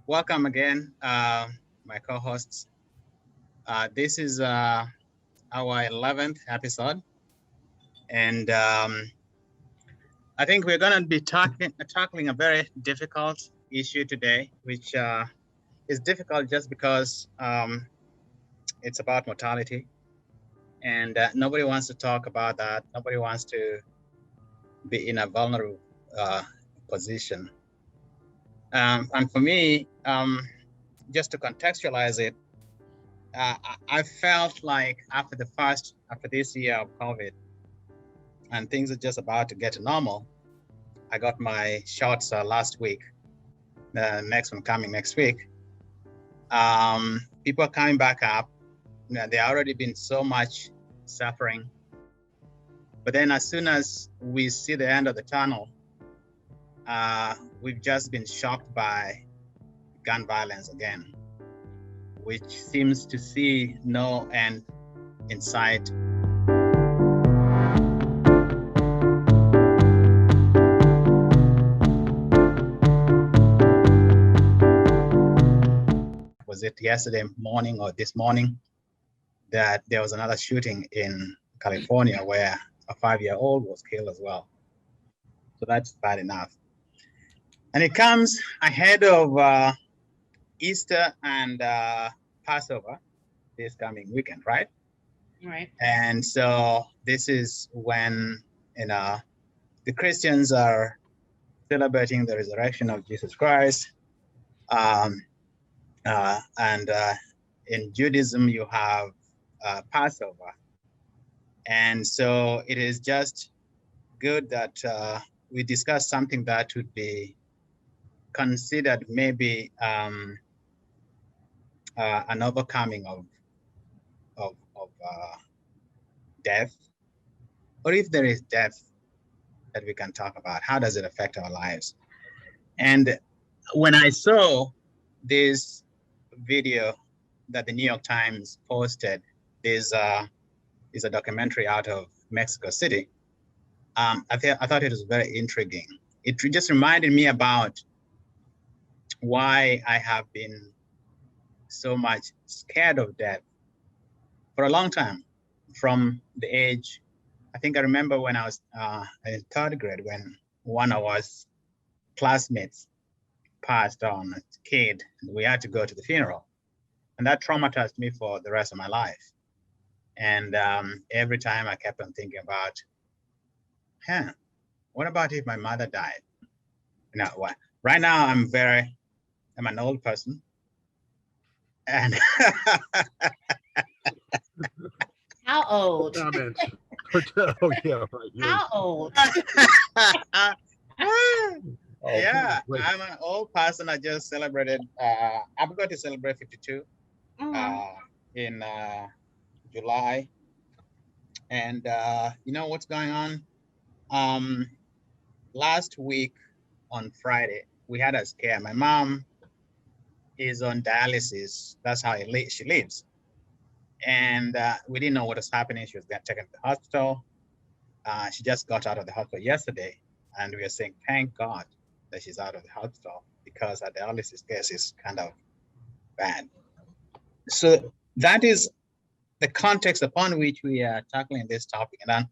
Welcome again, my co-hosts. This is our 11th episode, and I think we're going to be tackling a very difficult issue today, which is difficult just because it's about mortality, and nobody wants to talk about that. Nobody wants to be in a vulnerable position. And for me, just to contextualize it, I felt like after this year of COVID, and things are just about to get to normal. I got my shots last week. The next one coming next week. People are coming back up. There already been so much suffering, but then as soon as we see the end of the tunnel, we've just been shocked by gun violence again, which seems to see no end in sight. Was it yesterday morning or this morning that there was another shooting in California where a 5-year-old was killed as well? So that's bad enough. And it comes ahead of Easter and Passover this coming weekend, right? Right. And so this is when, the Christians are celebrating the resurrection of Jesus Christ. And in Judaism, you have Passover. And so it is just good that we discuss something that would be considered maybe an overcoming of death, or if there is death that we can talk about, how does it affect our lives? And when I saw this video that the New York Times posted, is a documentary out of Mexico City. I thought it was very intriguing. It just reminded me about why I have been so much scared of death for a long time. From the age, I think I remember when I was in third grade, when one of us classmates passed on, a kid, and we had to go to the funeral. And that traumatized me for the rest of my life. And every time I kept on thinking about, what about if my mother died? What? Right now, I'm an old person. And How old? Comments. Oh, yeah, right. How old? Yeah, I'm an old person. I just celebrated, I'm going to celebrate 52 in July. And you know what's going on? Last week on Friday, we had a scare. My mom is on dialysis. That's how she lives. And we didn't know what was happening. She was taken to the hospital. She just got out of the hospital yesterday. And we are saying, thank God that she's out of the hospital, because her dialysis case is kind of bad. So that is the context upon which we are tackling this topic. And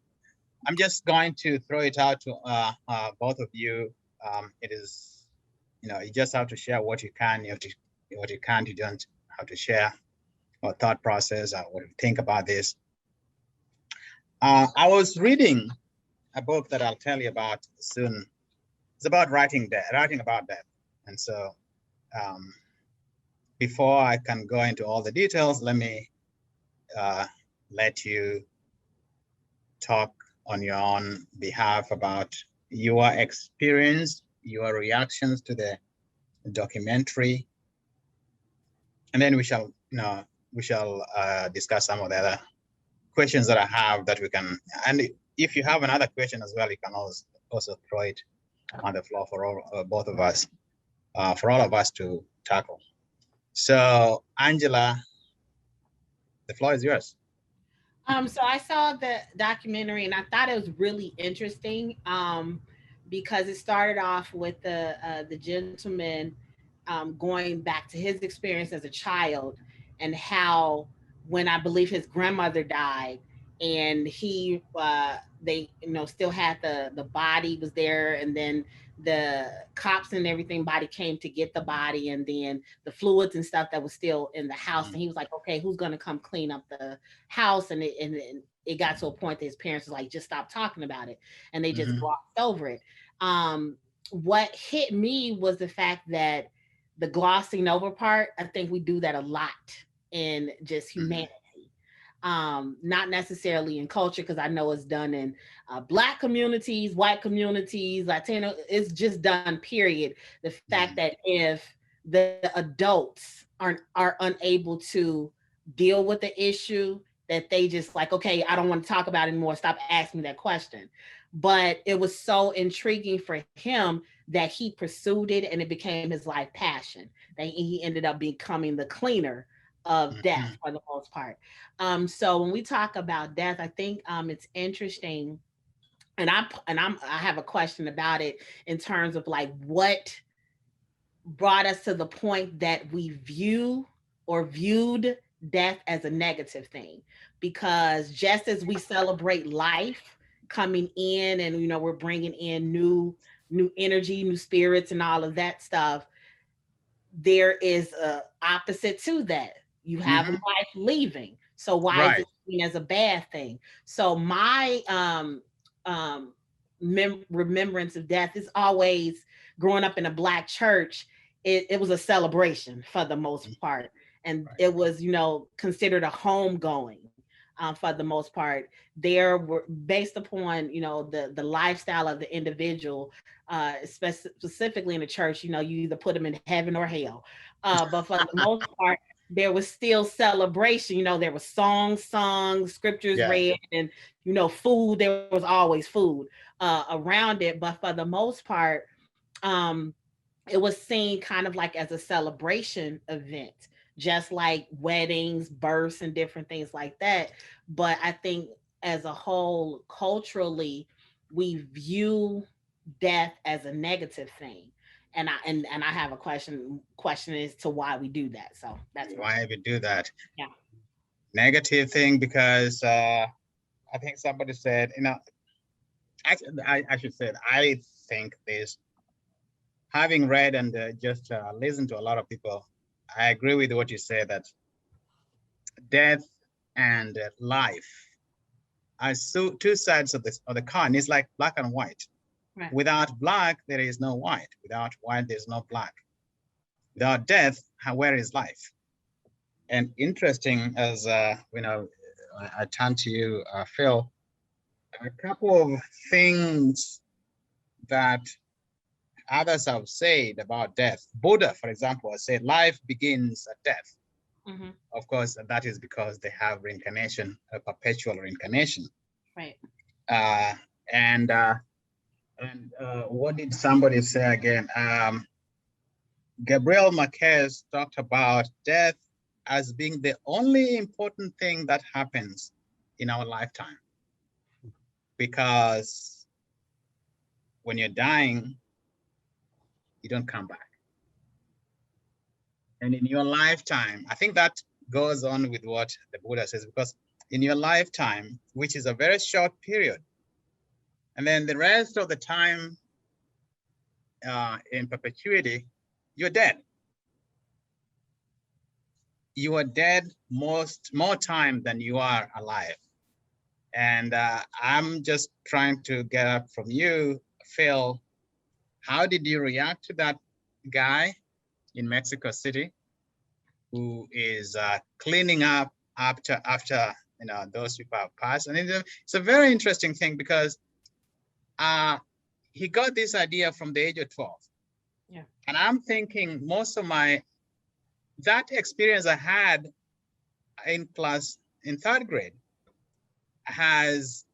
I'm just going to throw it out to both of you. It is, you just have to share what you can. What you can't, you don't have to share or thought process or what you think about this. I was reading a book that I'll tell you about soon. It's about writing about death. And so before I can go into all the details, let me let you talk on your own behalf about your experience, your reactions to the documentary, and then we shall discuss some of the other questions that I have that we can. And if you have another question as well, you can also throw it on the floor for both of us, for all of us to tackle. So, Angela, the floor is yours. So I saw the documentary and I thought it was really interesting. Because it started off with the gentleman going back to his experience as a child and how when I believe his grandmother died and he they still had the body was there, and then the cops and everything body came to get the body, and then the fluids and stuff that was still in the house, and he was like, okay, who's gonna come clean up the house? And it got to a point that his parents was like, just stop talking about it, and they just glossed over it. What hit me was the fact that the glossing over part, I think we do that a lot in just humanity. Not necessarily in culture, because I know it's done in Black communities, white communities, Latino. It's just done. Period. The fact that if the adults are unable to deal with the issue, that they just like, okay, I don't want to talk about it anymore. Stop asking me that question. But it was so intriguing for him that he pursued it, and it became his life passion. That he ended up becoming the cleaner of death for the most part. So when we talk about death, I think it's interesting, and I have a question about it in terms of like what brought us to the point that we viewed death as a negative thing. Because just as we celebrate life coming in, and we're bringing in new energy, new spirits, and all of that stuff, there is a opposite to that. You have life leaving. So why is it seen as a bad thing? So my remembrance of death is always, growing up in a Black church, it was a celebration for the most part. And it was, considered a homegoing for the most part. There were, based upon, the lifestyle of the individual, specifically in the church, you either put them in heaven or hell. But for the most part, there was still celebration. There was songs sung, scriptures read, and food. There was always food around it. But for the most part, it was seen kind of like as a celebration event, just like weddings, births, and different things like that. But I think as a whole, culturally, we view death as a negative thing. And I have a question as to why we do that. So that's why we do that. Yeah. Negative thing, because I think somebody said, I should say it, I think this, having read and just listened to a lot of people, I agree with what you say, that death and life are two sides of the coin. It's like black and white. Right. Without black, there is no white. Without white, there's no black. Without death, where is life? And interesting, as I turn to you, Phil, a couple of things that others have said about death. Buddha, for example, has said life begins at death. Of course, that is because they have reincarnation, a perpetual reincarnation. Right. And what did somebody say again? Gabriel Marquez talked about death as being the only important thing that happens in our lifetime. Because when you're dying, you don't come back. And in your lifetime, I think that goes on with what the Buddha says, because in your lifetime, which is a very short period, and then the rest of the time in perpetuity, you're dead. You are dead more time than you are alive. And I'm just trying to get up from you, Phil, how did you react to that guy in Mexico City who is cleaning up after those people have passed? And it's a very interesting thing, because he got this idea from the age of 12. Yeah. And I'm thinking most of that experience I had in third grade has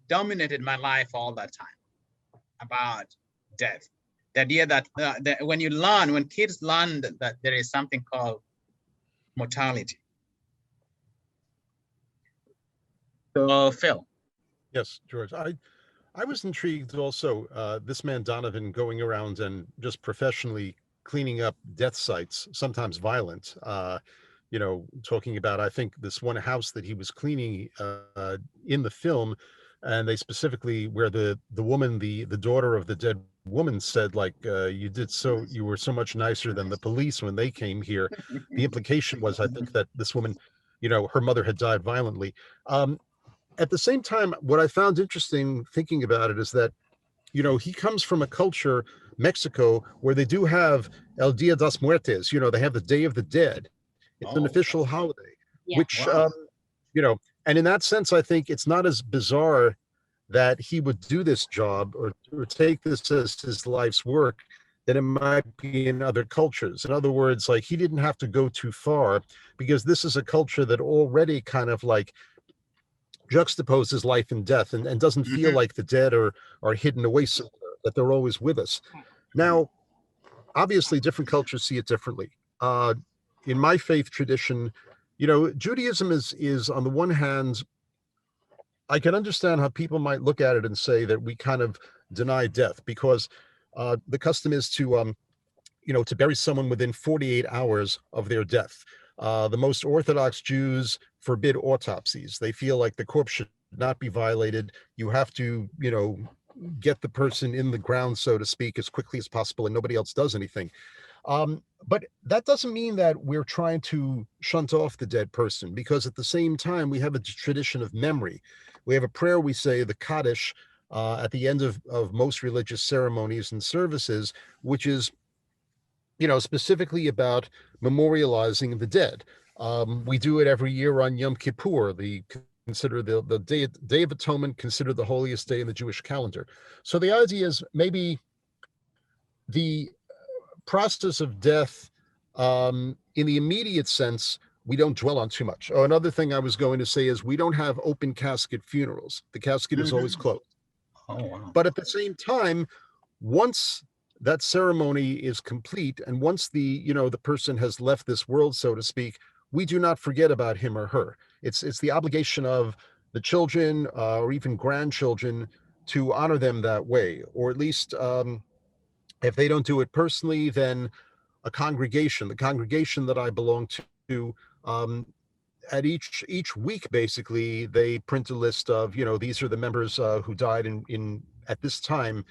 dominated my life all that time about death. The idea that when kids learn that there is something called mortality. So, Phil. Yes, George. I was intrigued also, this man Donovan going around and just professionally cleaning up death sites, sometimes violent. Talking about, I think, this one house that he was cleaning in the film, and they specifically, where the woman, the daughter of the dead woman, said, like, you were so much nicer than the police when they came here. The implication was, I think, that this woman, her mother had died violently. At the same time, what I found interesting thinking about it is that, he comes from a culture, Mexico, where they do have El Dia de los Muertes. They have the Day of the Dead. It's an Oh, official holiday, Yeah. which, wow. and in that sense, I think it's not as bizarre that he would do this job or take this as his life's work than it might be in other cultures. In other words, like, he didn't have to go too far, because this is a culture that already kind of like juxtaposes life and death, and doesn't feel Mhm, like the dead are hidden away somewhere, that they're always with us. mhm, Now, obviously, different cultures see it differently. In my faith tradition, Judaism is on the one hand, I can understand how people might look at it and say that we kind of deny death, because the custom is to bury someone within 48 hours of their death. The most Orthodox Jews forbid autopsies. They feel like the corpse should not be violated. You have to, get the person in the ground, so to speak, as quickly as possible, and nobody else does anything. But that doesn't mean that we're trying to shunt off the dead person, because at the same time, we have a tradition of memory. We have a prayer we say, the Kaddish, at the end of most religious ceremonies and services, which is, specifically about memorializing the dead. We do it every year on Yom Kippur, consider the day of atonement, considered the holiest day in the Jewish calendar. So the idea is, maybe the process of death, in the immediate sense, we don't dwell on too much. Oh, another thing I was going to say is, we don't have open casket funerals. The casket is always mhm. closed. Oh, wow. But at the same time, once that ceremony is complete, and once the person has left this world, so to speak, we do not forget about him or her. It's the obligation of the children, or even grandchildren, to honor them that way, or at least, if they don't do it personally, then the congregation that I belong to, um, at each week, basically, they print a list of, these are the members who died in at this time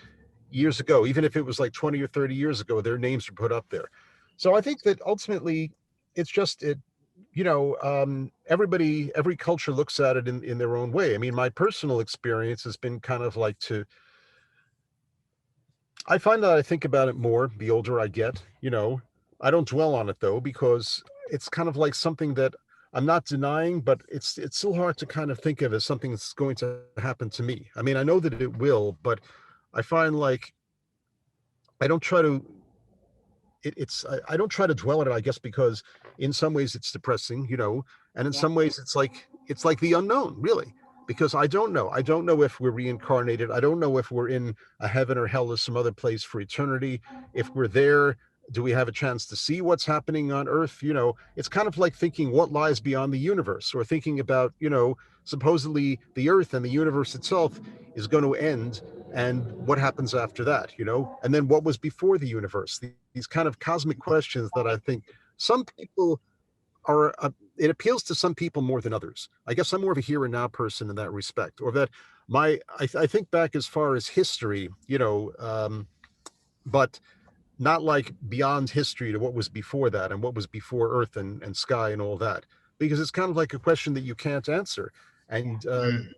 years ago. Even if it was like 20 or 30 years ago, their names are put up there. So I think that ultimately, it's just it. Every culture looks at it in their own way. I mean, my personal experience has been kind of like I find that I think about it more the older I get. I don't dwell on it, though, because it's kind of like something that I'm not denying, but it's still hard to kind of think of as something that's going to happen to me. I mean, I know that it will, but I find like I don't try to I don't try to dwell on it, I guess, because in some ways it's depressing, and in Yeah. some ways it's like the unknown, really, because I don't know. I don't know if we're reincarnated. I don't know if we're in a heaven or hell or some other place for eternity. If we're there, do we have a chance to see what's happening on Earth? It's kind of like thinking what lies beyond the universe, or thinking about, supposedly the Earth and the universe itself is going to end, and what happens after that, and then what was before the universe. These kind of cosmic questions that I think some people are, it appeals to some people more than others. I guess I'm more of a here and now person in that respect, or that I think back as far as history, but not like beyond history to what was before that, and what was before Earth and sky and all that, because it's kind of like a question that you can't answer. And Mm.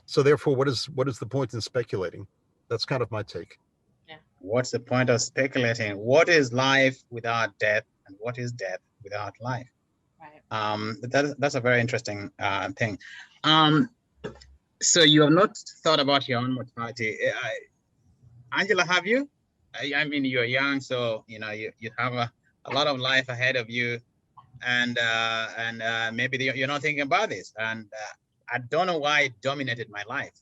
so therefore, what is the point in speculating? That's kind of my take. Yeah. What's the point of speculating? What is life without death, and what is death without life? Right. That's a very interesting thing. So you have not thought about your own mortality, Angela? Have you? I mean, you're young, so you have a lot of life ahead of you, and maybe you're not thinking about this. And I don't know why it dominated my life.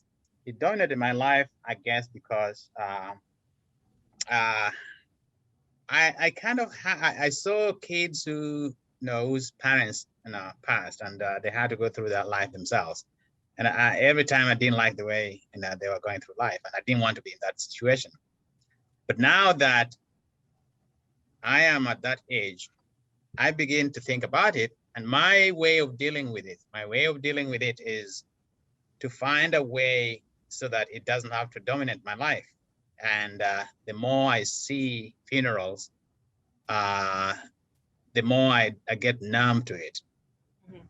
It dominated my life, I guess, because uh, I kind of I saw kids whose parents passed, and they had to go through that life themselves. And every time I didn't like the way they were going through life, and I didn't want to be in that situation. But now that I am at that age, I begin to think about it, and my way of dealing with it is to find a way so that it doesn't have to dominate my life. And the more I see funerals, the more I get numb to it. Mm-hmm.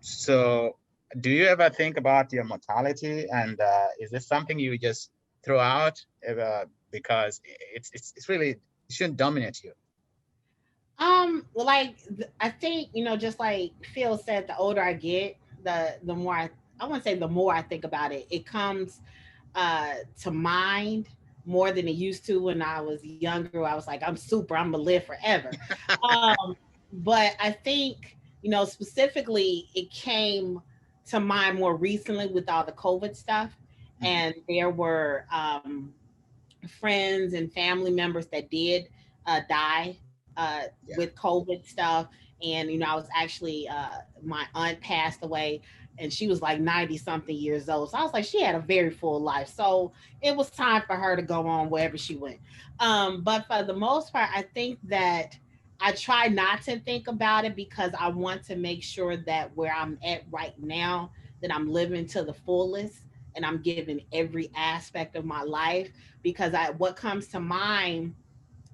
So do you ever think about your mortality, and is this something you just throw out because it's really, it shouldn't dominate you? Like I think, just like Phil said, the older I get, the more I wouldn't say the more I think about it, it comes to mind more than it used to when I was younger. I was like, I'm gonna live forever. um, but I think, specifically it came to mind more recently with all the COVID stuff. And there were friends and family members that did die with COVID stuff. And, I was actually, my aunt passed away and she was like 90 something years old. So I was like, she had a very full life. So it was time for her to go on wherever she went. But for the most part, I think that I try not to think about it because I want to make sure that where I'm at right now, that I'm living to the fullest and I'm giving every aspect of my life. Because what comes to mind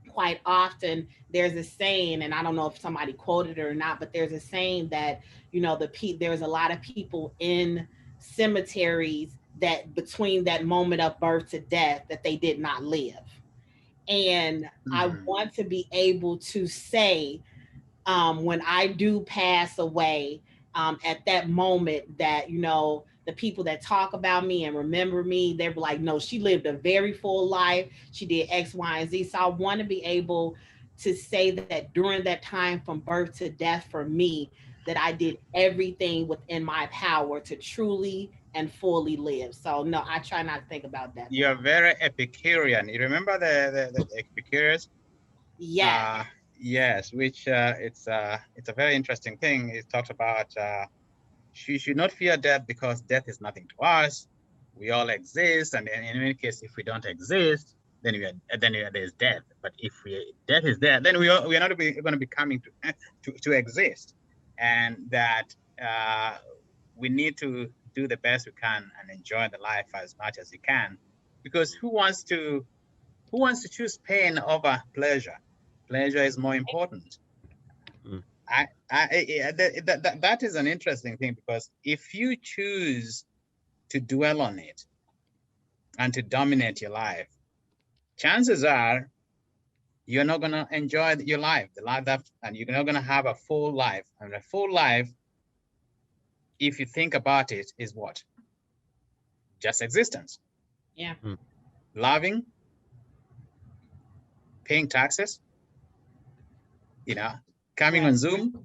quite often, there's a saying, and I don't know if somebody quoted it or not, but there's a saying that, there's a lot of people in cemeteries that between that moment of birth to death that they did not live. And I want to be able to say, when I do pass away, at that moment that, the people that talk about me and remember me, they're like, no, she lived a very full life. She did X, Y, and Z. So I want to be able to say that during that time from birth to death for me, that I did everything within my power to truly and fully live. So no, I try not to think about that. You're very Epicurean. You remember the Epicurus? Yeah. Yes, which it's a very interesting thing. It talks about you should not fear death because death is nothing to us. We all exist, and in any case, if we don't exist, then there's death. But if death is there, then we are not going to be coming to exist, and that we need to do the best we can and enjoy the life as much as you can, because who wants to choose pain over pleasure? Pleasure is more important. That is an interesting thing, because if you choose to dwell on it and to dominate your life, chances are you're not going to enjoy your life, and you're not going to have a full life. And a full life, if you think about it, is what? Just existence. Yeah. Loving, paying taxes, coming on Zoom.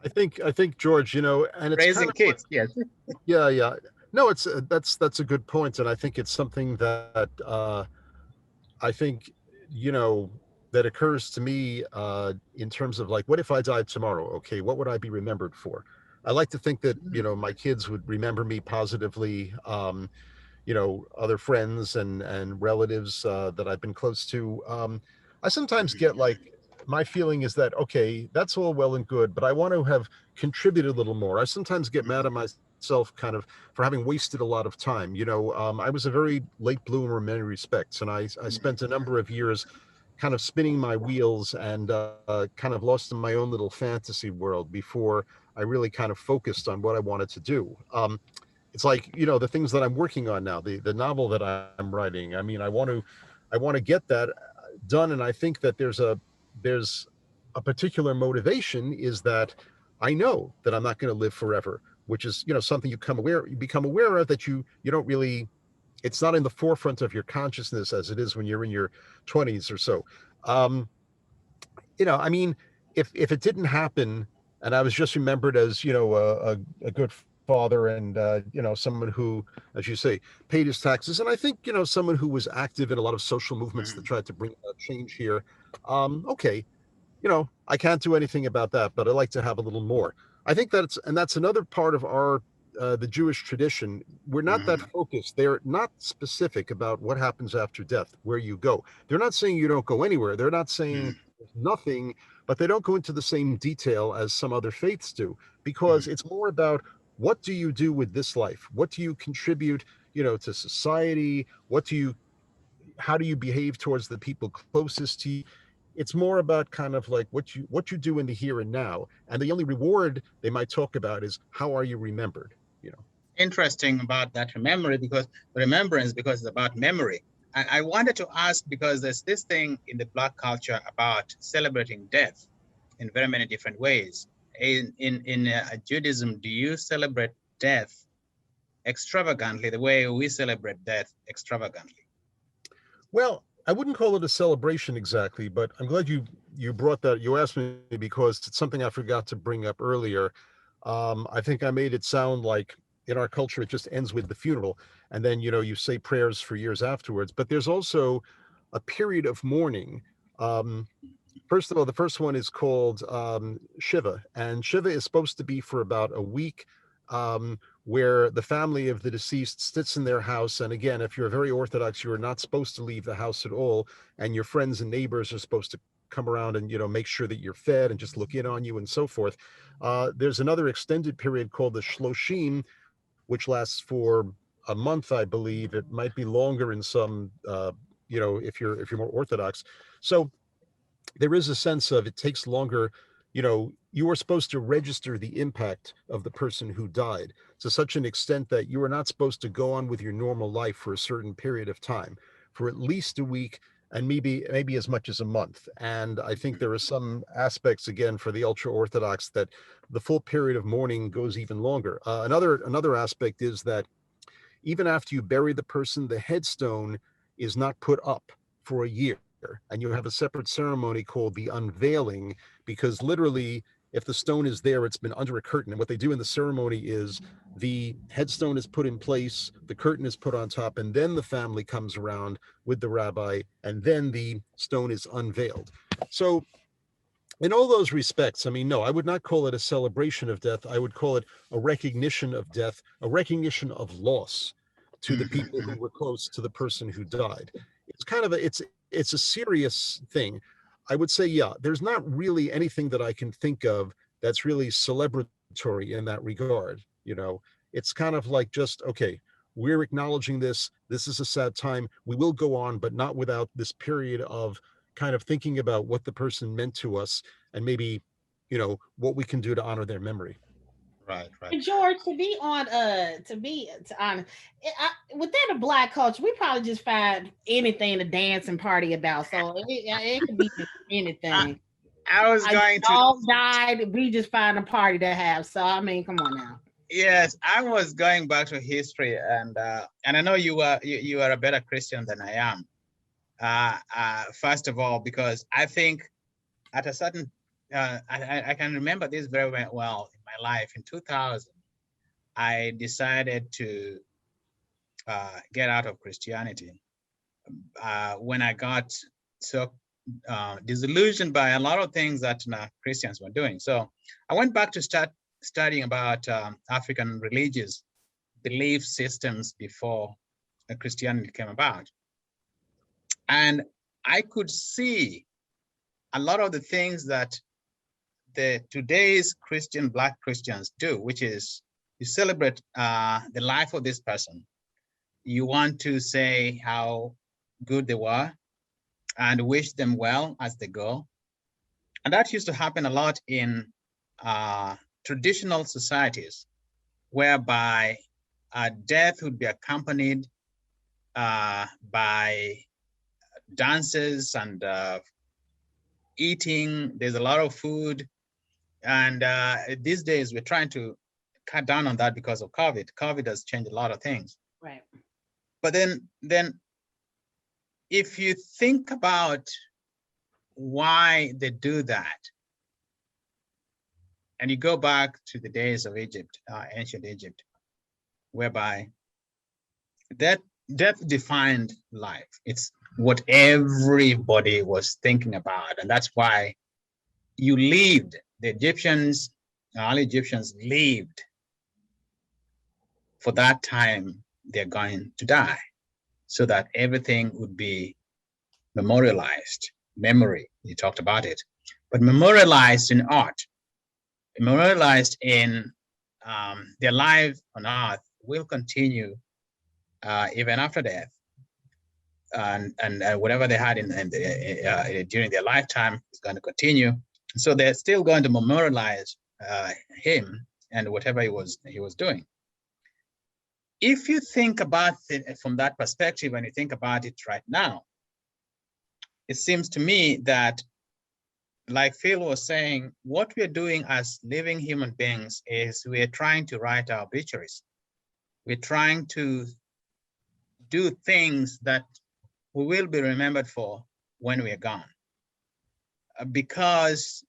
I think George, and it's raising kids. Yes. Yeah. No, that's a good point, and I think it's something that I think that occurs to me in terms of like, what if I died tomorrow? Okay, what would I be remembered for? I like to think that my kids would remember me positively. Other friends and relatives that I've been close to. I sometimes get like, my feeling is that, okay, that's all well and good, but I want to have contributed a little more. I sometimes get mad at myself kind of for having wasted a lot of time. I was a very late bloomer in many respects, and I spent a number of years kind of spinning my wheels and kind of lost in my own little fantasy world before I really kind of focused on what I wanted to do. It's like, the things that I'm working on now, the novel that I'm writing. I mean, I want to get that done, and I think that there's a particular motivation, is that I know that I'm not going to live forever, which is something you become aware of, that you don't really, it's not in the forefront of your consciousness as it is when you're in your 20s or so. I mean, if it didn't happen and I was just remembered as a good father and someone who, as you say, paid his taxes, and I think someone who was active in a lot of social movements that tried to bring change here, okay, I can't do anything about that, but I like to have a little more. I think that's another part of our the Jewish tradition, we're not that focused. They're not specific about what happens after death, where you go. They're not saying you don't go anywhere. They're not saying there's nothing, but they don't go into the same detail as some other faiths do, because it's more about what do you do with this life? What do you contribute, to society? How do you behave towards the people closest to you? It's more about kind of like what you do in the here and now, and the only reward they might talk about is how are you remembered. Interesting about that remembrance, because it's about memory. I wanted to ask, because there's this thing in the Black culture about celebrating death in very many different ways. In Judaism, do you celebrate death extravagantly the way we celebrate death extravagantly? Well, I wouldn't call it a celebration exactly, but I'm glad you brought that. You asked me because it's something I forgot to bring up earlier. I think I made it sound like in our culture it just ends with the funeral, and then you say prayers for years afterwards. But there's also a period of mourning. First of all, the first one is called Shiva, and Shiva is supposed to be for about a week, where the family of the deceased sits in their house. And again, if you're very Orthodox, you are not supposed to leave the house at all, and your friends and neighbors are supposed to come around and make sure that you're fed and just look in on you and so forth. There's another extended period called the Shloshim, which lasts for a month, I believe. It might be longer in some, if you're more Orthodox. So there is a sense of it takes longer. You are supposed to register the impact of the person who died to such an extent that you are not supposed to go on with your normal life for a certain period of time, for at least a week, and maybe as much as a month. And I think there are some aspects, again, for the ultra Orthodox, that the full period of mourning goes even longer. Another aspect is that even after you bury the person, the headstone is not put up for a year. And you have a separate ceremony called the unveiling, because literally, if the stone is there, it's been under a curtain. And what they do in the ceremony is the headstone is put in place, the curtain is put on top, and then the family comes around with the rabbi, and then the stone is unveiled. So in all those respects, I mean, no, I would not call it a celebration of death. I would call it a recognition of death, a recognition of loss to the people who were close to the person who died. It's kind of it's a serious thing. I would say, yeah, there's not really anything that I can think of that's really celebratory in that regard. It's kind of like just, okay, we're acknowledging this. This is a sad time. We will go on, but not without this period of kind of thinking about what the person meant to us, and maybe, what we can do to honor their memory. Right. And George, to be honest, within a Black culture, we probably just find anything to dance and party about. So it could be anything. I was going to. All died. We just find a party to have. So I mean, come on now. Yes, I was going back to history, and I know you are a better Christian than I am. First of all, because I think at a certain I can remember this very well in my life. In 2000, I decided to get out of Christianity when I got so disillusioned by a lot of things that Christians were doing. So I went back to start studying about African religious belief systems before Christianity came about. And I could see a lot of the things that today's Black Christians do, which is you celebrate the life of this person. You want to say how good they were and wish them well as they go. And that used to happen a lot in traditional societies, whereby death would be accompanied by dances and eating. There's a lot of food. And these days we're trying to cut down on that because of COVID. COVID has changed a lot of things. Right. But then if you think about why they do that, and you go back to the days of Egypt, ancient Egypt, whereby death defined life. It's what everybody was thinking about. And that's why you lived. The Egyptians, early Egyptians lived for that time they're going to die, so that everything would be memorialized. Memory, you talked about it, but memorialized in art, memorialized in their life on earth will continue even after death, and whatever they had during their lifetime is going to continue. So they're still going to memorialize him and whatever he was doing. If you think about it from that perspective, and you think about it right now, it seems to me that, like Phil was saying, what we're doing as living human beings is we're trying to write our obituaries. We're trying to do things that we will be remembered for when we're gone. Because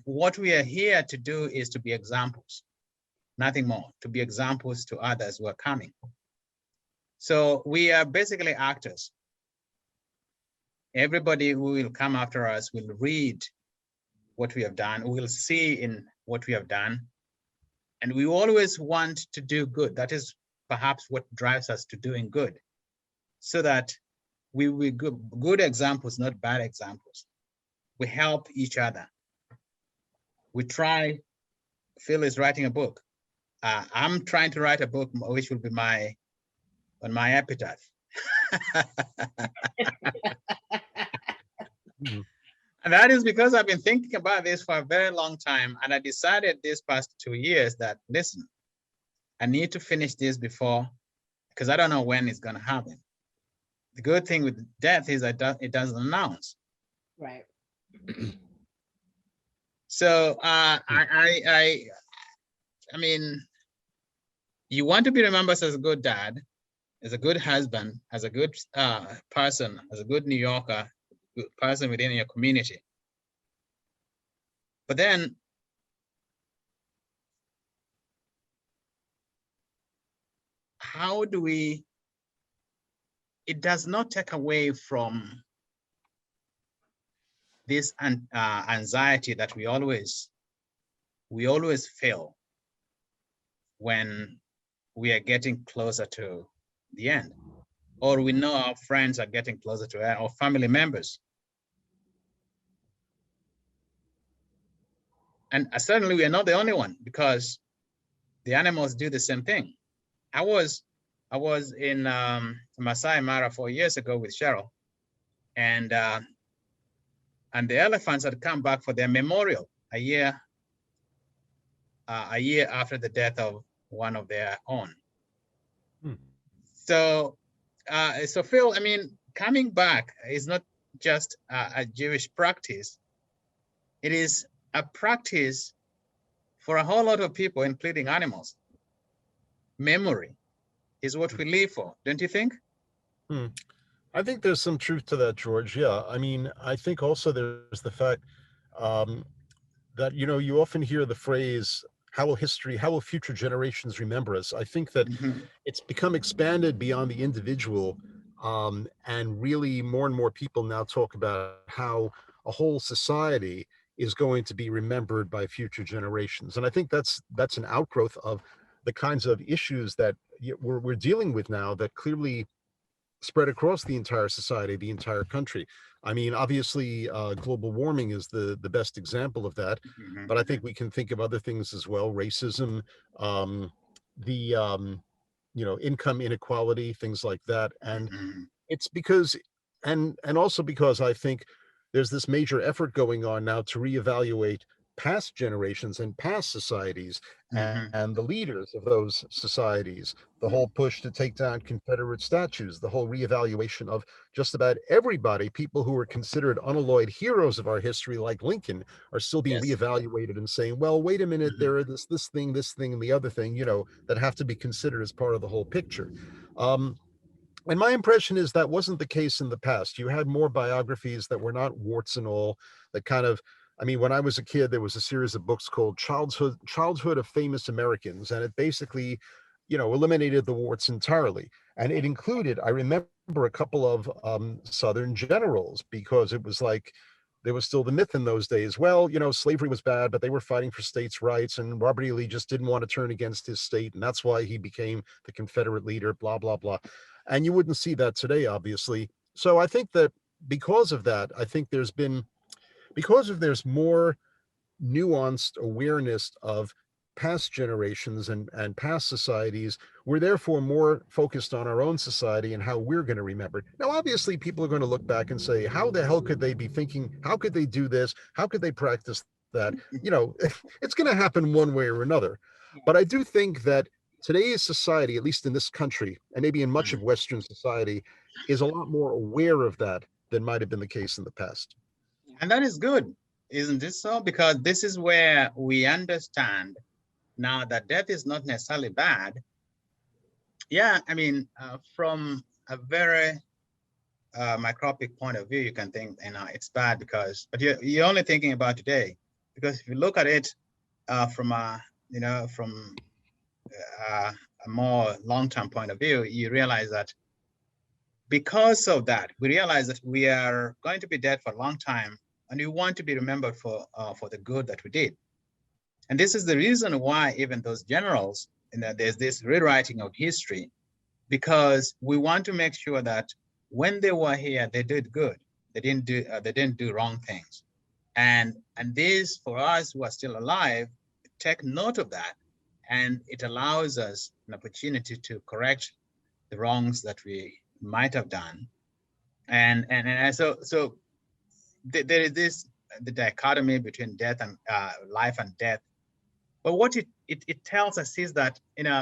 what we are here to do is to be examples, nothing more, to be examples to others who are coming. So we are basically actors. Everybody who will come after us will read what we have done, will see in what we have done, and we always want to do good. That is perhaps what drives us to doing good, so that we will be good examples, not bad examples. We help each other. We try. Phil is writing a book. I'm trying to write a book, which will be on my epitaph. And that is because I've been thinking about this for a very long time, and I decided this past 2 years that, listen, I need to finish this before, because I don't know when it's going to happen. The good thing with death is that it doesn't announce. Right. So I mean, you want to be remembered as a good dad, as a good husband, as a good person, as a good New Yorker, good person within your community. But then how do we, it does not take away from this anxiety that we always feel when we are getting closer to the end, or we know our friends are getting closer to our family members. And certainly we are not the only one, because the animals do the same thing. I was in Masai Mara 4 years ago with Cheryl, and the elephants had come back for their memorial a year after the death of one of their own. So Phil, I mean, coming back is not just a Jewish practice. It is a practice for a whole lot of people, including animals. Memory is what we live for, don't you think? I think there's some truth to that, George. Yeah. I mean, I think also there's the fact that, you often hear the phrase, how will future generations remember us? I think that it's become expanded beyond the individual. And really more and more people now talk about how a whole society is going to be remembered by future generations. And I think that's an outgrowth of the kinds of issues that we're dealing with now that clearly spread across the entire society, the entire country. I mean, obviously, global warming is the best example of that, but I think we can think of other things as well: racism, the income inequality, things like that. And it's because, and also because I think there's this major effort going on now to reevaluate past generations and past societies and the leaders of those societies, the whole push to take down Confederate statues, the whole reevaluation of just about everybody. People who were considered unalloyed heroes of our history, like Lincoln, are still being reevaluated and saying, well, wait a minute, there are this thing, and the other thing, that have to be considered as part of the whole picture. And my impression is that wasn't the case in the past. You had more biographies that were not warts and all, that kind of, I mean, when I was a kid, there was a series of books called Childhood of Famous Americans, and it basically, eliminated the warts entirely. And it included, I remember, a couple of Southern generals, because it was like, there was still the myth in those days. Well, slavery was bad, but they were fighting for states' rights, and Robert E. Lee just didn't want to turn against his state, and that's why he became the Confederate leader, blah, blah, blah. And you wouldn't see that today, obviously. So I think that because of that, I think there's more nuanced awareness of past generations and past societies. We're therefore more focused on our own society and how we're going to remember it. Now, obviously, people are going to look back and say, how the hell could they be thinking? How could they do this? How could they practice that? It's going to happen one way or another. But I do think that today's society, at least in this country, and maybe in much of Western society, is a lot more aware of that than might have been the case in the past. And that is good, isn't it so? Because this is where we understand now that death is not necessarily bad. Yeah, I mean, from a very micropic point of view, you can think, it's bad but you're only thinking about today. Because if you look at it from a more long-term point of view, you realize that because of that, we realize that we are going to be dead for a long time, and we want to be remembered for the good that we did. And this is the reason why even those generals, there's this rewriting of history, because we want to make sure that when they were here, they did good. They didn't do wrong things. And these, for us who are still alive, take note of that, and it allows us an opportunity to correct the wrongs that we might have done. And so there is the dichotomy between death and life and death. But what it tells us is that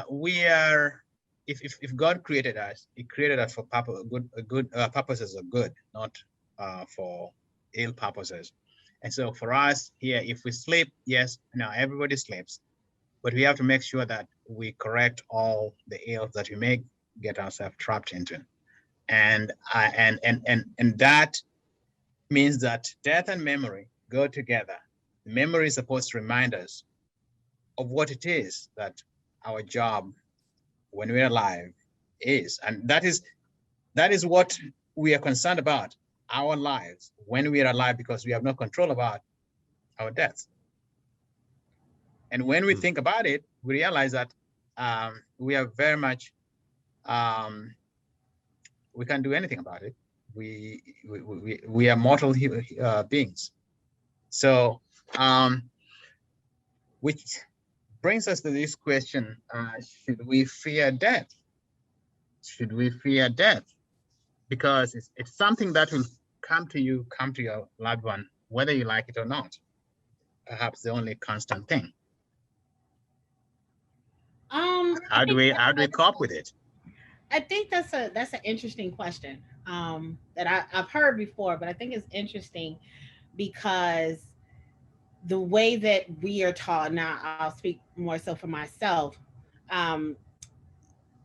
we are, if God created us, He created us for purposes of good, not for ill purposes. And so for us here, if we sleep, yes, everybody sleeps, but we have to make sure that we correct all the ills that we may get ourselves trapped into. And that means that death and memory go together. Memory is supposed to remind us of what it is that our job when we're alive is. And that is what we are concerned about, our lives when we are alive, because we have no control about our deaths. And when we think about it, we realize that we are very much, we can't do anything about it. We are mortal beings. So, which brings us to this question, should we fear death? Should we fear death? Because it's something that will come to your loved one, whether you like it or not. Perhaps the only constant thing. How do we cope with it? I think that's an interesting question that I've heard before, but I think it's interesting because the way that we are taught now, I'll speak more so for myself,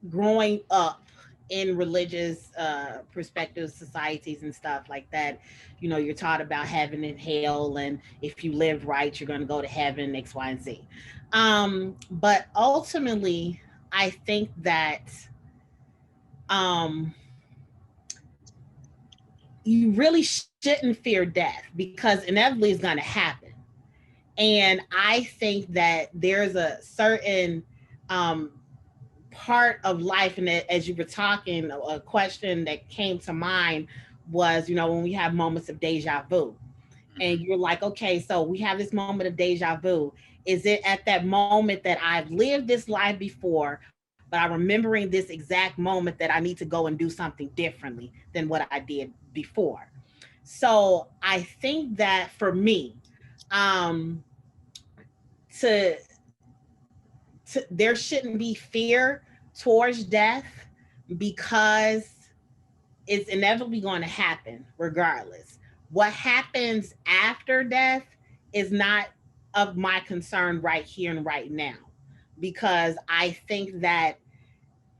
growing up in religious perspectives, societies and stuff like that, you're taught about heaven and hell, and if you live right, you're going to go to heaven, X, Y, and Z. But ultimately, I think that you really shouldn't fear death, because inevitably it's going to happen. And I think that there's a certain part of life, and as you were talking, a question that came to mind was, when we have moments of deja vu, and you're like, okay, so we have this moment of deja vu. Is it at that moment that I've lived this life before, but I'm remembering this exact moment that I need to go and do something differently than what I did before? So I think that for me, there shouldn't be fear towards death, because it's inevitably going to happen regardless. What happens after death is not of my concern right here and right now, because I think that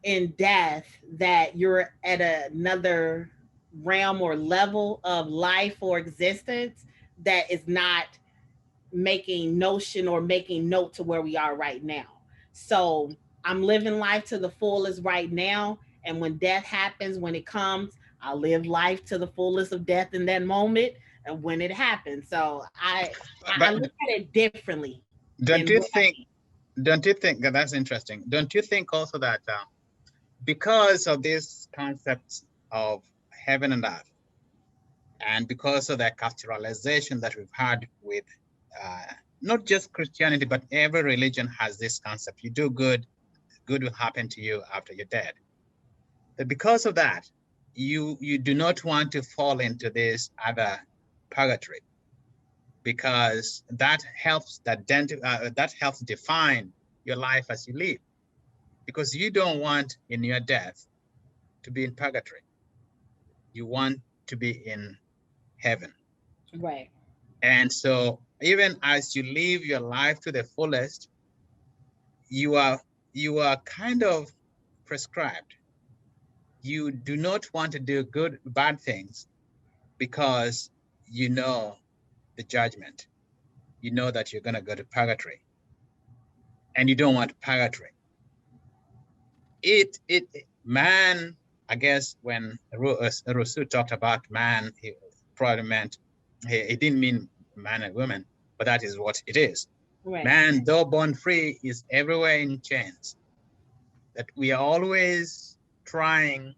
in death that you're at another realm or level of life or existence that is not making notion or making note to where we are right now. So I'm living life to the fullest right now. And when death happens, when it comes, I'll live life to the fullest of death in that moment. when it happens. So I But look at it differently don't than you what I think? Don't you think that that's interesting? Don't you think also that because of these concepts of heaven and earth, and because of the culturalization that we've had with uh, not just Christianity, but every religion has this concept: you do good, good will happen to you after you're dead. That because of that, you do not want to fall into this other purgatory, because that helps define your life as you live, because you don't want in your death to be in purgatory. You want to be in heaven. right. And so even as you live your life to the fullest, you are you are kind of prescribed. You do not want to do bad things, because you know the judgment. You know that you're going to go to purgatory, and you don't want purgatory. It man, I guess when Rousseau talked about man, he probably meant, he didn't mean man and woman, but that is what it is. Right. Man, though born free, is everywhere in chains. That we are always trying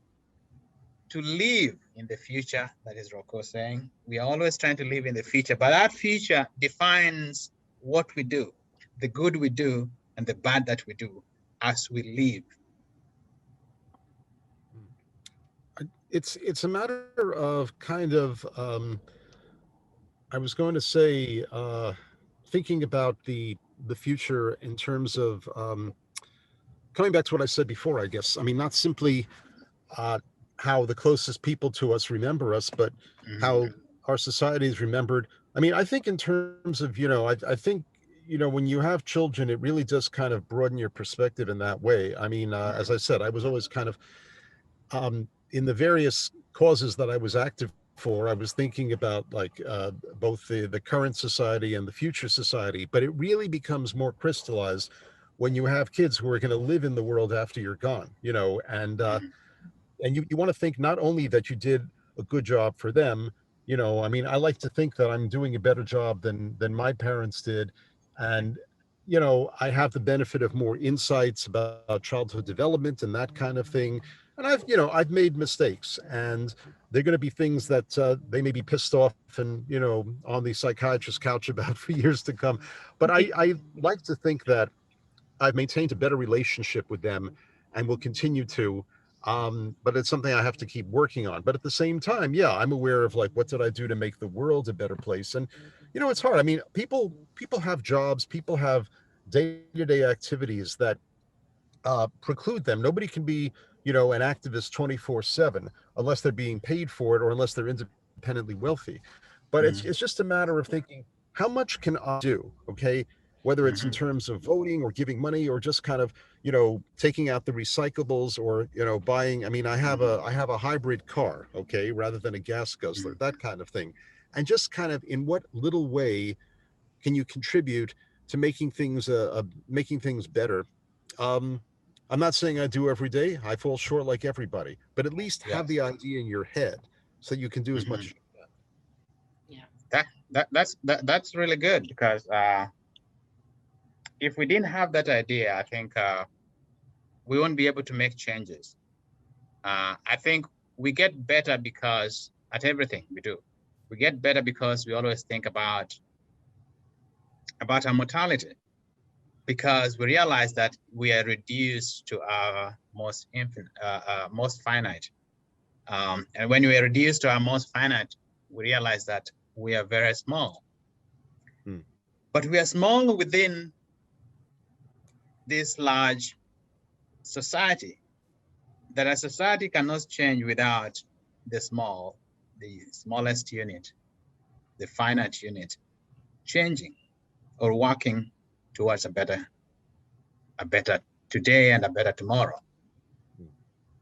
to live in the future. That is Rocco saying. We are always trying to live in the future, but that future defines what we do, the good we do, and the bad that we do as we live. It's a matter of kind of I was going to say thinking about the future in terms of coming back to what I said before, I guess. I mean, not simply uh, how the closest people to us remember us, but how Mhm. our society is remembered. I mean, I think in terms of, I think, when you have children, it really does kind of broaden your perspective in that way. I mean, as I said, I was always kind of in the various causes that I was active for, I was thinking about like both the current society and the future society, but it really becomes more crystallized when you have kids who are going to live in the world after you're gone, Mhm. and you want to think not only that you did a good job for them, I mean, I like to think that I'm doing a better job than my parents did. And I have the benefit of more insights about childhood development and that kind of thing. And I've made mistakes, and they're going to be things that they may be pissed off and on the psychiatrist's couch about for years to come. But I like to think that I've maintained a better relationship with them and will continue to. But it's something I have to keep working on. But at the same time, yeah, I'm aware of like what did I do to make the world a better place. And it's hard. I mean, people have jobs, people have day-to-day activities that preclude them. Nobody can be, an activist 24/7 unless they're being paid for it or unless they're independently wealthy. But it's Mhm. just a matter of thinking, how much can I do? Okay. Whether it's in Mhm. terms of voting or giving money or just kind of, taking out the recyclables or, buying. I mean, I have a hybrid car, okay, rather than a gas guzzler, Mhm. that kind of thing. And just kind of in what little way can you contribute to making things better? um, I'm not saying I do every day. I fall short like everybody, but at least have Yes. the idea in your head so you can do as much Mhm. as you can. Yeah. That's really good, because if we didn't have that idea, I think we won't be able to make changes. I think we get better because at everything we do, we get better because we always think about our mortality, because we realize that we are reduced to our most finite. And when we are reduced to our most finite, we realize that we are very small. Hmm. But we are small within this large society, that a society cannot change without the smallest unit, the finite unit, changing or working towards a better today and a better tomorrow, Hmm.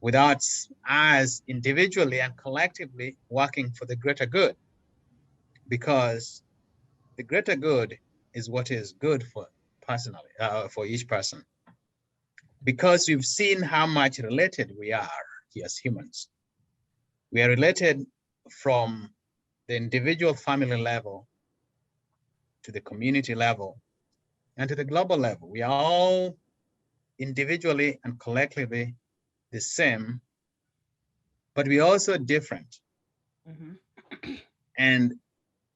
without us individually and collectively working for the greater good, because the greater good is what is good for personally, for each person, because we've seen how much related we are as humans. We are related from the individual family level to the community level and to the global level. We are all individually and collectively the same, but we're also different. Mm-hmm. And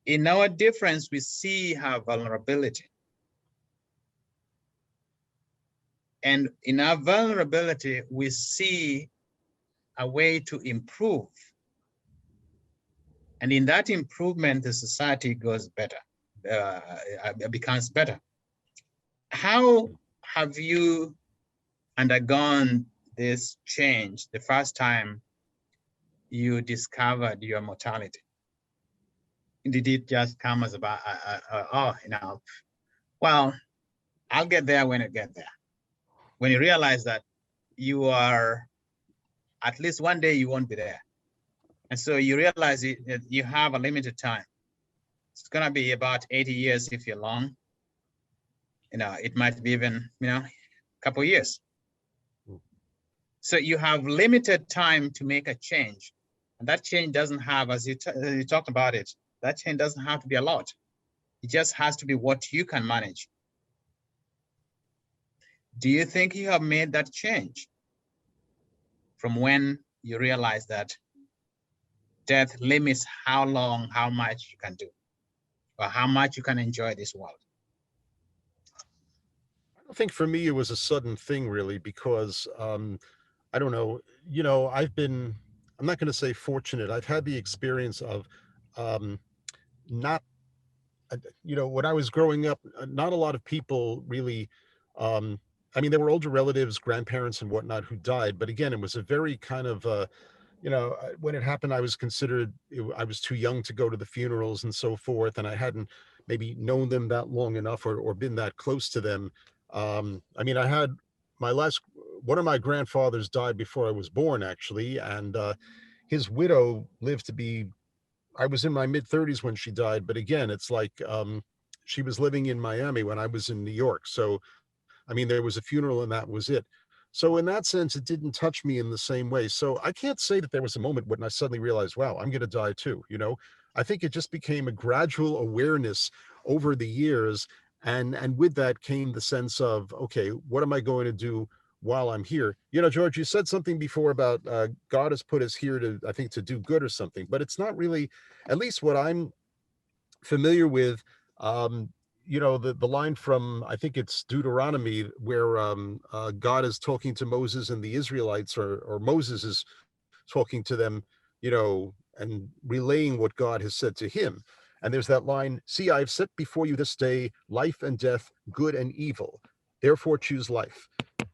in our difference, we see our vulnerability. And in our vulnerability, we see a way to improve. And in that improvement, the society goes better, becomes better. How have you undergone this change the first time you discovered your mortality? Did it just come as about, well, I'll get there when I get there. When you realize that you are, at least one day you won't be there. And so you realize you have a limited time. It's gonna be about 80 years if you're long. It might be even, a couple of years. So you have limited time to make a change. And that change doesn't have, as you talked about it, that change doesn't have to be a lot. It just has to be what you can manage. Do you think you have made that change from when you realize that death limits how long, how much you can do, or how much you can enjoy this world? I don't think for me it was a sudden thing, really, because I don't know, I'm not going to say fortunate. I've had the experience of um, not, when I was growing up, not a lot of people really, um, I mean, there were older relatives, grandparents and whatnot who died. But again, it was a very kind of, when it happened, I was considered, I was too young to go to the funerals and so forth. And I hadn't maybe known them that long enough or been that close to them. I mean, I had my one of my grandfathers died before I was born, actually. And his widow lived to be, I was in my mid 30s when she died. But again, it's like she was living in Miami when I was in New York. So, I mean, there was a funeral and that was it. So in that sense, it didn't touch me in the same way. So I can't say that there was a moment when I suddenly realized, wow, I'm going to die too. I think it just became a gradual awareness over the years. And with that came the sense of, okay, what am I going to do while I'm here? George, you said something before about God has put us here to, I think, to do good or something, but it's not really, at least what I'm familiar with. The line from, I think it's Deuteronomy, where God is talking to Moses and the Israelites, or Moses is talking to them, and relaying what God has said to him. And there's that line, see, I've set before you this day life and death, good and evil. Therefore choose life.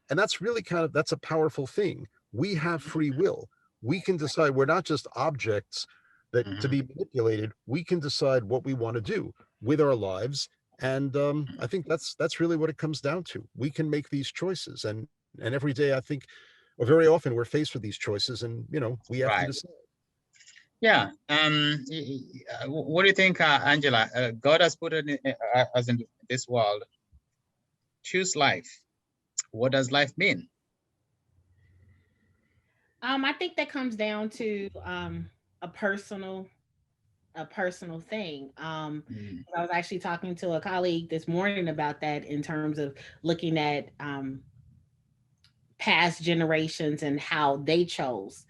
And that's really that's a powerful thing. We have free will. We can decide. We're not just objects that to be manipulated. We can decide what we want to do with our lives. And I think that's really what it comes down to. We can make these choices, and every day, I think, or very often, we're faced with these choices, and we have to decide. Yeah. What do you think, Angela? God has put it us in this world. Choose life. What does life mean? I think that comes down to a personal thing. I was actually talking to a colleague this morning about that in terms of looking at past generations and how they chose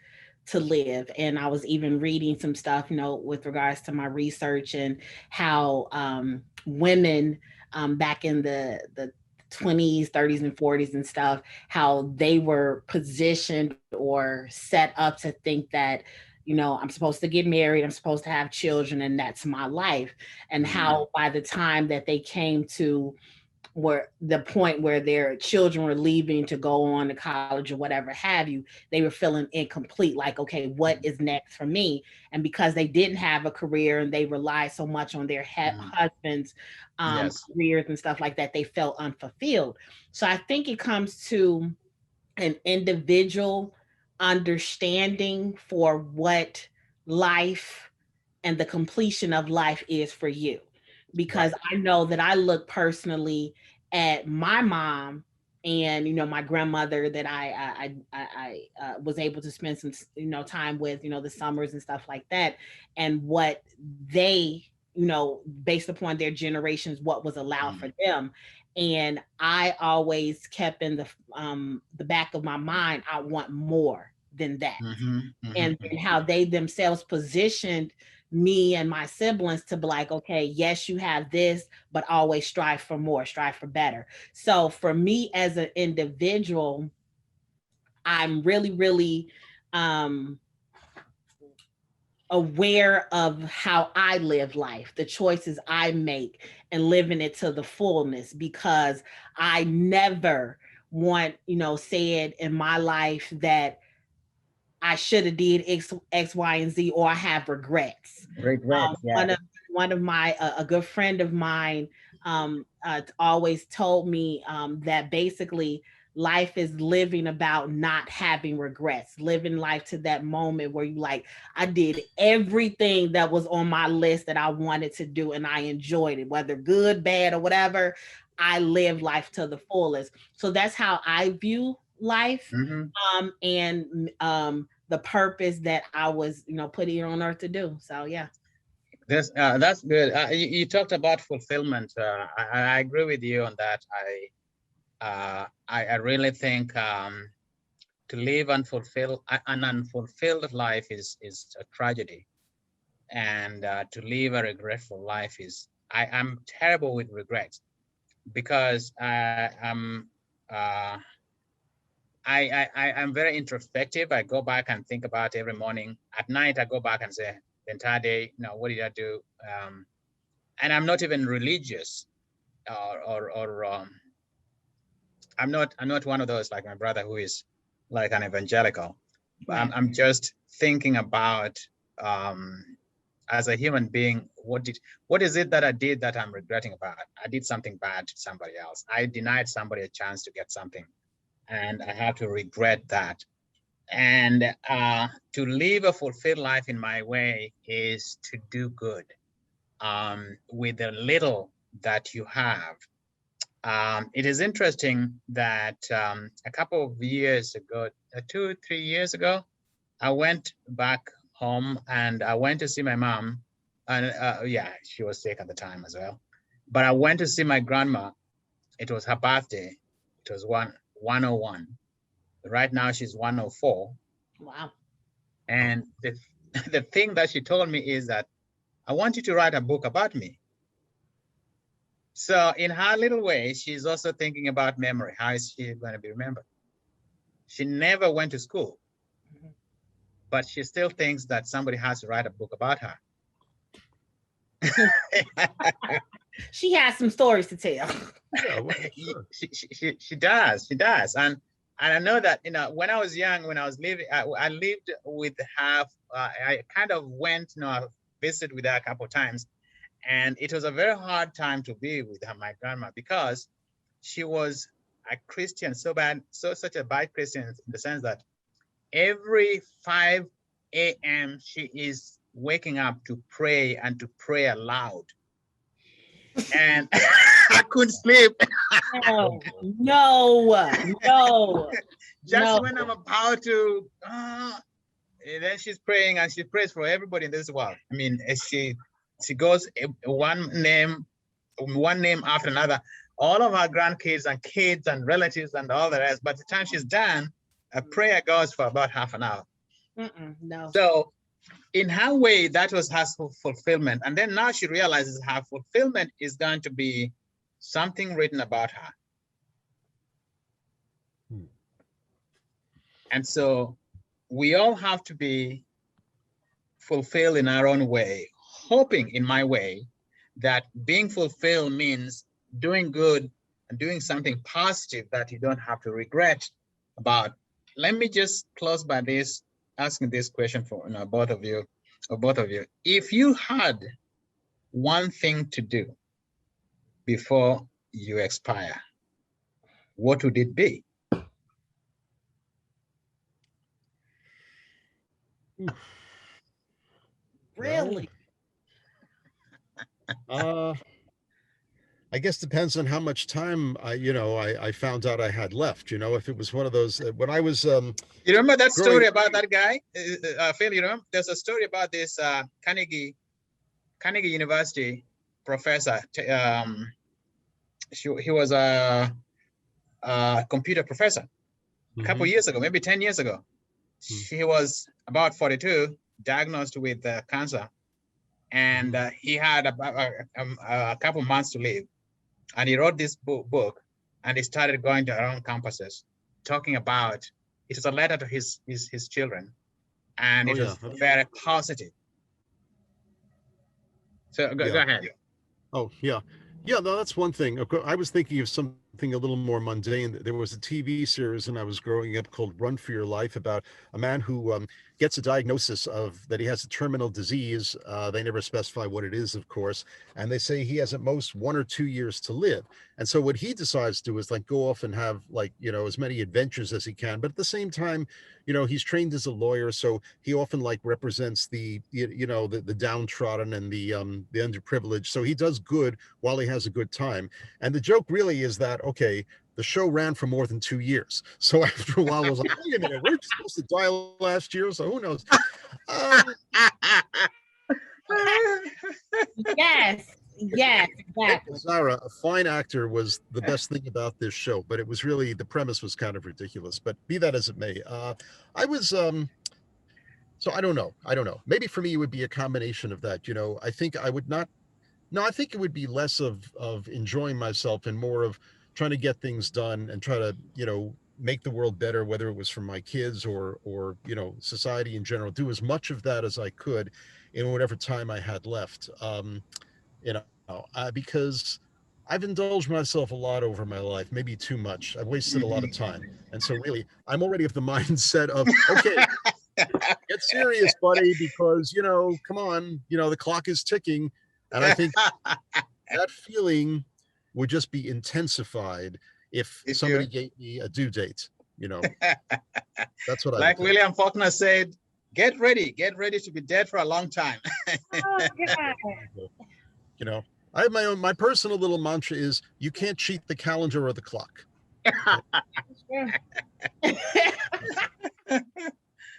to live. And I was even reading some stuff, with regards to my research and how women back in the 20s, 30s, and 40s and stuff, how they were positioned or set up to think that, I'm supposed to get married, I'm supposed to have children, and that's my life. And how by the time that they came to where the point where their children were leaving to go on to college or whatever have you, they were feeling incomplete, like, okay, what is next for me? And because they didn't have a career and they relied so much on their husbands careers and stuff like that, they felt unfulfilled. So I think it comes to an individual understanding for what life and the completion of life is for you. Because I know that I look personally at my mom and my grandmother that I was able to spend some time with, the summers and stuff like that, and what they, based upon their generations, what was allowed for them. And I always kept in the back of my mind, I want more than that. And how they themselves positioned me and my siblings to be like, okay, yes, you have this, but always strive for more, strive for better. So for me as an individual, I'm really, really aware of how I live life, the choices I make, and living it to the fullness, because I never want, said in my life that I should have did X, Y, and Z, or I have regrets. Yeah. One of my a good friend of mine always told me that basically life is living about not having regrets, living life to that moment where you like, I did everything that was on my list that I wanted to do, and I enjoyed it, whether good, bad, or whatever. I live life to the fullest. So that's how I view life. And the purpose that I was, put here on earth to do. So yeah. That's good. You talked about fulfillment. I agree with you on that. I really think to live an unfulfilled life is a tragedy, and to live a regretful life is. I'm terrible with regrets, because uh, I'm very introspective. I go back and think about every morning. At night, I go back and say, the entire day, what did I do? And I'm not even religious, or I'm not one of those like my brother who is like an evangelical. Right. I'm just thinking about, as a human being, what is it that I did that I'm regretting about? I did something bad to somebody else. I denied somebody a chance to get something, and I have to regret that. And to live a fulfilled life in my way is to do good with the little that you have. It is interesting that a couple of years ago, 2-3 years ago, I went back home and I went to see my mom. And yeah, she was sick at the time as well. But I went to see my grandma. It was her birthday. It was 101. Right now she's 104. Wow. And the thing that she told me is that, I want you to write a book about me. So in her little way, she's also thinking about memory. How is she going to be remembered? She never went to school, but she still thinks that somebody has to write a book about her. She has some stories to tell. Yeah, well, sure. She does. And I know that, when I was young, when I was living, I lived with her. I kind of went, I visited with her a couple of times, and it was a very hard time to be with her, my grandma, because she was a Christian, such a bad Christian, in the sense that every 5 a.m. she is waking up to pray, and to pray aloud. And I couldn't sleep. No. Just when I'm about to, and then she's praying, and she prays for everybody in this world. I mean, she goes one name after another, all of her grandkids and kids and relatives and all the rest. By the time she's done, a prayer goes for about half an hour. No. So in her way, that was her fulfillment. And then now she realizes her fulfillment is going to be something written about her. And so we all have to be fulfilled in our own way, hoping, in my way, that being fulfilled means doing good and doing something positive that you don't have to regret about. Let me just close by asking this question for both of you. If you had one thing to do before you expire, what would it be? Really? I guess depends on how much time I found out I had left. If it was one of those when I was You remember that growing. story about that guy, Phil? You remember? There's a story about this Carnegie University professor. He was a computer professor a couple years ago, maybe 10 years ago. He was about 42, diagnosed with cancer, and he had about a couple months to live. And he wrote this book, and he started going to around campuses, talking about. It was a letter to his children, and it was very positive. So go ahead. Oh yeah, yeah. No, that's one thing. Of course, I was thinking of something a little more mundane. There was a TV series when I was growing up called Run for Your Life about a man who gets a diagnosis of that he has a terminal disease. They never specify what it is, of course, and they say he has at most 1 or 2 years to live. And so what he decides to do is like go off and have as many adventures as he can. But at the same time, he's trained as a lawyer, so he often like represents the downtrodden and the underprivileged. So he does good while he has a good time. And the joke really is that, okay, the show ran for more than 2 years. So after a while, I was like, wait a minute, we're supposed to die last year, so who knows? Yes, exactly. Zara, a fine actor, was the best thing about this show, but it was really, the premise was kind of ridiculous. But be that as it may, I was so I don't know. Maybe for me it would be a combination of that. I think I would not. No, I think it would be less of enjoying myself and more of trying to get things done and try to make the world better, whether it was for my kids or society in general. Do as much of that as I could in whatever time I had left. Because I've indulged myself a lot over my life, maybe too much. I've wasted a lot of time. And so really, I'm already of the mindset of, okay, get serious, buddy, because, come on, the clock is ticking. And I think that feeling would just be intensified if somebody gave me a due date, That's what I like William Faulkner said, get ready to be dead for a long time. I have my personal little mantra is you can't cheat the calendar or the clock. Because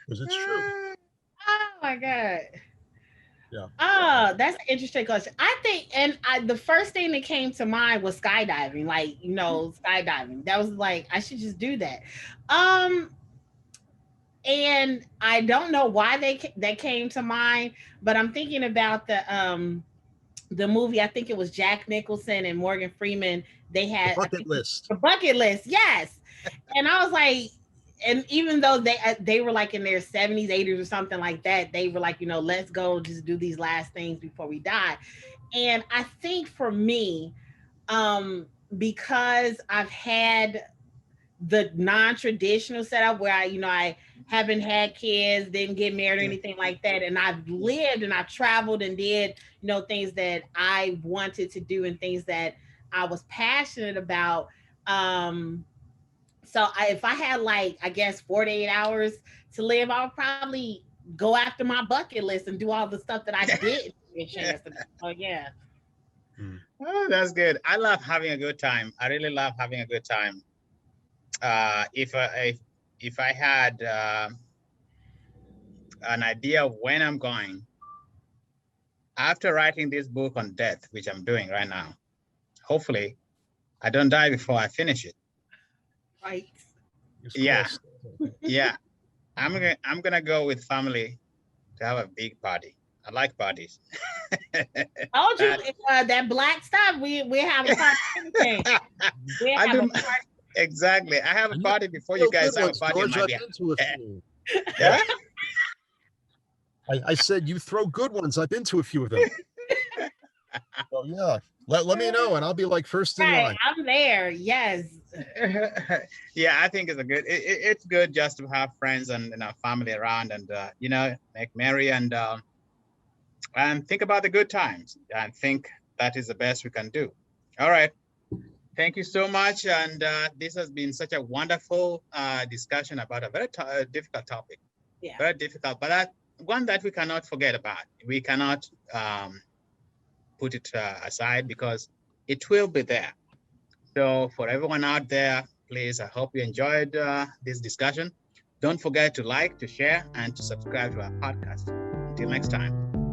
it's true. Oh my God. Yeah. Oh, that's an interesting question. I think, and the first thing that came to mind was skydiving. Like, skydiving. That was like, I should just do that. And I don't know why that came to mind, but I'm thinking about the movie. I think it was Jack Nicholson and Morgan Freeman. They had the bucket list. The bucket list, yes. And I was like, and even though they were like in their 70s, 80s or something like that, they were like, let's go just do these last things before we die. And I think for me, because I've had the non-traditional setup where I haven't had kids, didn't get married or anything like that, and I've lived and I've traveled and did things that I wanted to do and things that I was passionate about. So if I had I guess 48 hours to live, I would probably go after my bucket list and do all the stuff that I didn't get a chance to do. Oh yeah. Oh, that's good. I love having a good time. I really love having a good time. If I had an idea of when I'm going, after writing this book on death, which I'm doing right now, hopefully I don't die before I finish it. Right. Yeah. Yeah. I'm gonna go with family to have a big party. I like parties. Oh, that black stuff. We have a party. I do. Exactly. I have a party before you guys have a party. Yeah. I said you throw good ones. I've been to a few of them. Well, yeah. Let me know, and I'll be like first in line. I'm there. Yes. Yeah, I think it's good just to have friends and family around, and make merry and think about the good times. I think that is the best we can do. All right. Thank you so much, and this has been such a wonderful discussion about a very difficult topic. Yeah. Very difficult, but one that we cannot forget about. We cannot put it aside because it will be there. So for everyone out there, please, I hope you enjoyed this discussion. Don't forget to like, to share, and to subscribe to our podcast. Until next time.